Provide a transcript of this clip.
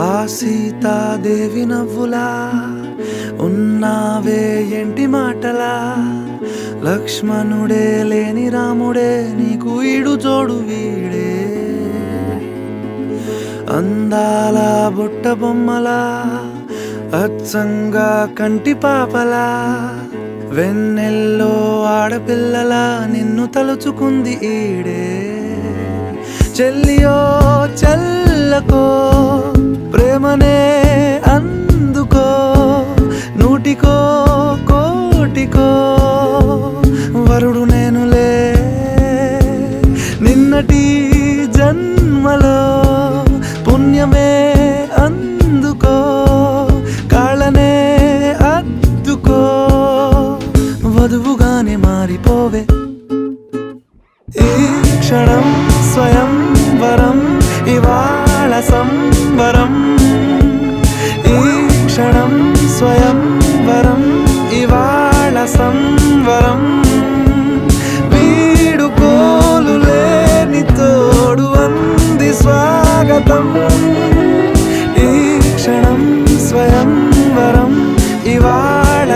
ఆ సీతాదేవి నవ్వులా ఉన్నావే ఎంటి మాటలా లక్ష్మణుడే లేని రాముడే నీకు ఈడు జోడు వీడే అందాల బుట్ట బొమ్మలా అచ్చంగా కంటి పాపలా వెన్నెల్లో ఆడపిల్లలా నిన్ను తలుచుకుంది ఈడే చెల్లియో చల్లకో ప్రేమనే అందుకో నూటికో కోటికో వరుడు నేనులే నిన్నటి జన్మలో పుణ్యమే అందుకో కాళ్ళనే అద్దుకో వధువుగానే మారిపోవే ఈ క్షణం స్వయం వరం ఇవాళ సంబరం ఈ క్షణం స్వయం వరం ఇవాళ సంవరం వీడుకోలు లేని తోడు అంది స్వాగతం ఈ క్షణం స్వయం వరం ఇవాళ